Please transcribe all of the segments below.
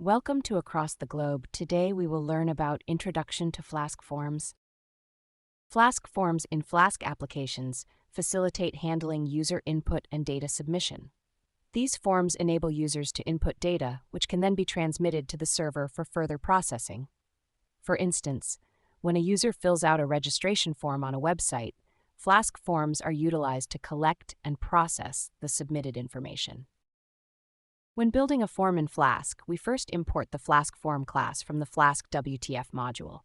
Welcome to Across the Globe. Today we will learn about Introduction to Flask Forms. Flask Forms in Flask applications facilitate handling user input and data submission. These forms enable users to input data, which can then be transmitted to the server for further processing. For instance, when a user fills out a registration form on a website, Flask Forms are utilized to collect and process the submitted information. When building a form in Flask, we first import the Flask Form class from the Flask-WTF module.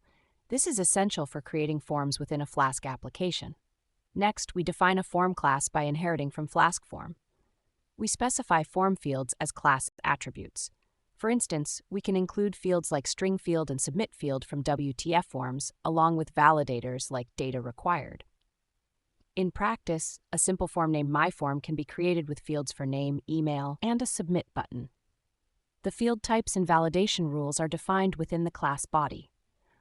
This is essential for creating forms within a Flask application. Next, we define a form class by inheriting from Flask Form. We specify form fields as class attributes. For instance, we can include fields like string field and submit field from WTF forms, along with validators like data required. In practice, a simple form named MyForm can be created with fields for name, email, and a submit button. The field types and validation rules are defined within the class body.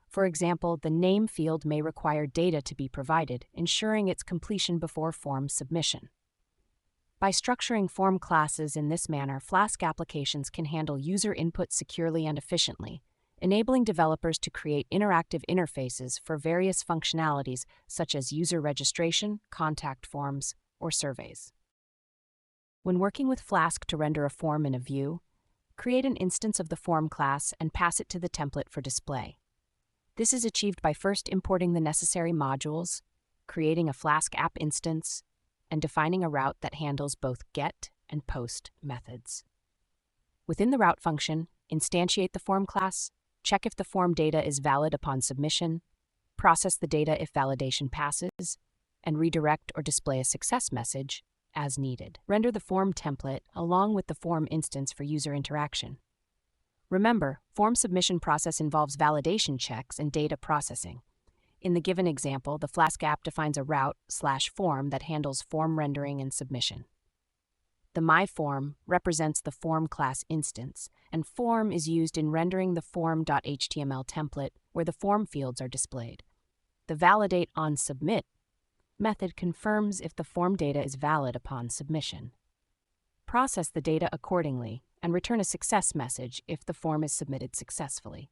For example, the name field may require data to be provided, ensuring its completion before form submission. By structuring form classes in this manner, Flask applications can handle user input securely and efficiently, enabling developers to create interactive interfaces for various functionalities such as user registration, contact forms, or surveys. When working with Flask to render a form in a view, create an instance of the form class and pass it to the template for display. This is achieved by first importing the necessary modules, creating a Flask app instance, and defining a route that handles both GET and POST methods. Within the route function, instantiate the form class, check if the form data is valid upon submission, process the data if validation passes, and redirect or display a success message as needed. Render the form template along with the form instance for user interaction. Remember, form submission process involves validation checks and data processing. In the given example, the Flask app defines a route/form that handles form rendering and submission. The MyForm represents the form class instance, and form is used in rendering the form.html template where the form fields are displayed. The validate-on-submit method confirms if the form data is valid upon submission. Process the data accordingly and return a success message if the form is submitted successfully.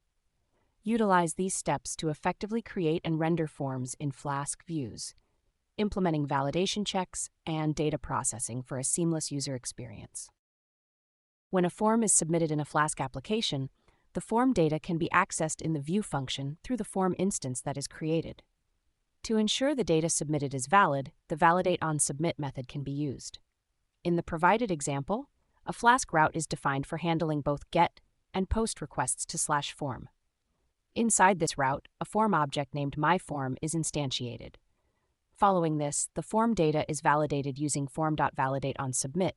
Utilize these steps to effectively create and render forms in Flask views, implementing validation checks and data processing for a seamless user experience. When a form is submitted in a Flask application, the form data can be accessed in the view function through the form instance that is created. To ensure the data submitted is valid, the validate-on-submit method can be used. In the provided example, a Flask route is defined for handling both GET and POST requests to /form. Inside this route, a form object named MyForm is instantiated. Following this, the form data is validated using form.validate-on-submit.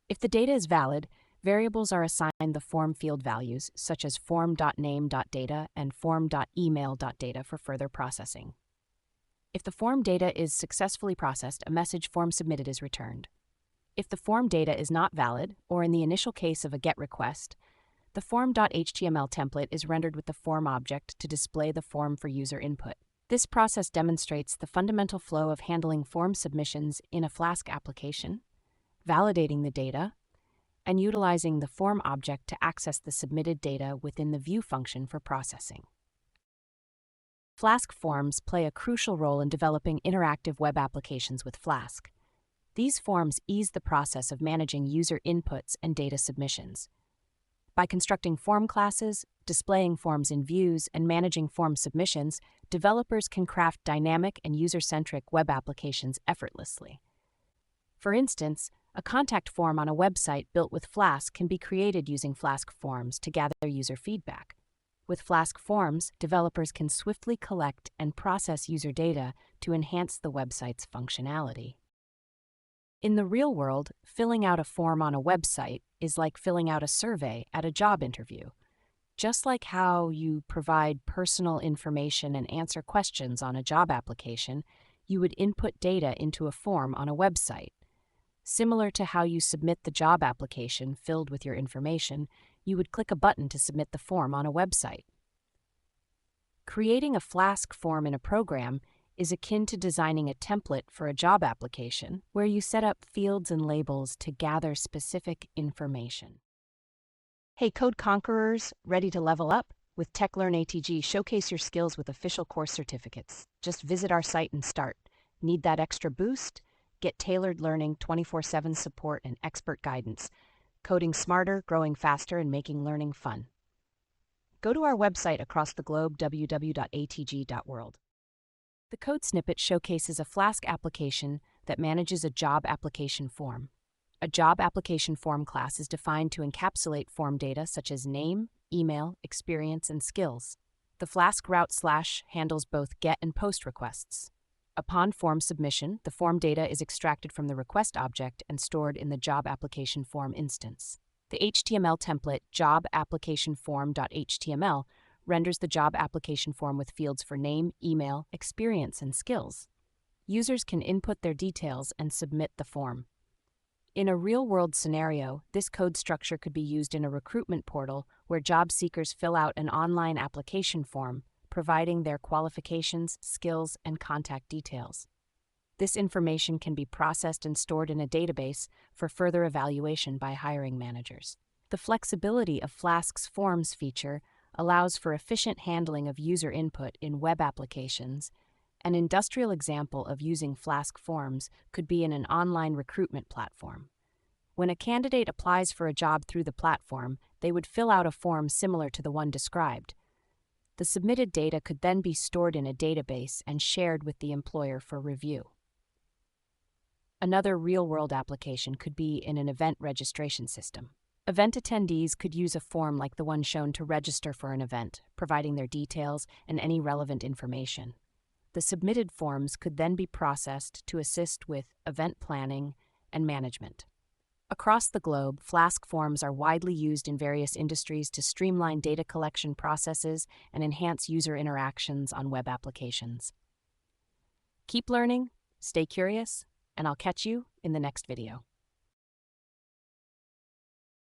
If the data is valid, variables are assigned the form field values, such as form.name.data and form.email.data for further processing. If the form data is successfully processed, a message form submitted is returned. If the form data is not valid, or in the initial case of a GET request, the form.html template is rendered with the form object to display the form for user input. This process demonstrates the fundamental flow of handling form submissions in a Flask application, validating the data, and utilizing the form object to access the submitted data within the view function for processing. Flask Forms play a crucial role in developing interactive web applications with Flask. These forms ease the process of managing user inputs and data submissions. By constructing form classes, displaying forms in views, and managing form submissions, developers can craft dynamic and user-centric web applications effortlessly. For instance, a contact form on a website built with Flask can be created using Flask Forms to gather user feedback. With Flask Forms, developers can swiftly collect and process user data to enhance the website's functionality. In the real world, filling out a form on a website is like filling out a survey at a job interview. Just like how you provide personal information and answer questions on a job application, you would input data into a form on a website. Similar to how you submit the job application filled with your information, you would click a button to submit the form on a website. Creating a Flask form in a program is akin to designing a template for a job application where you set up fields and labels to gather specific information. Hey, Code Conquerors, ready to level up? With TechLearn-ATG, showcase your skills with official course certificates. Just visit our site and start. Need that extra boost? Get tailored learning, 24/7 support, and expert guidance. Coding smarter, growing faster, and making learning fun. Go to our website across the globe, www.atg.world. The code snippet showcases a Flask application that manages a job application form. A job application form class is defined to encapsulate form data such as name, email, experience, and skills. The Flask route / handles both GET and POST requests. Upon form submission, the form data is extracted from the request object and stored in the job application form instance. The HTML template jobapplicationform.html renders the job application form with fields for name, email, experience, and skills. Users can input their details and submit the form. In a real-world scenario, this code structure could be used in a recruitment portal where job seekers fill out an online application form, providing their qualifications, skills, and contact details. This information can be processed and stored in a database for further evaluation by hiring managers. The flexibility of Flask's Forms feature allows for efficient handling of user input in web applications. An industrial example of using Flask Forms could be in an online recruitment platform. When a candidate applies for a job through the platform, they would fill out a form similar to the one described. The submitted data could then be stored in a database and shared with the employer for review. Another real-world application could be in an event registration system. Event attendees could use a form like the one shown to register for an event, providing their details and any relevant information. The submitted forms could then be processed to assist with event planning and management. Across the globe, Flask Forms are widely used in various industries to streamline data collection processes and enhance user interactions on web applications. Keep learning, stay curious, and I'll catch you in the next video.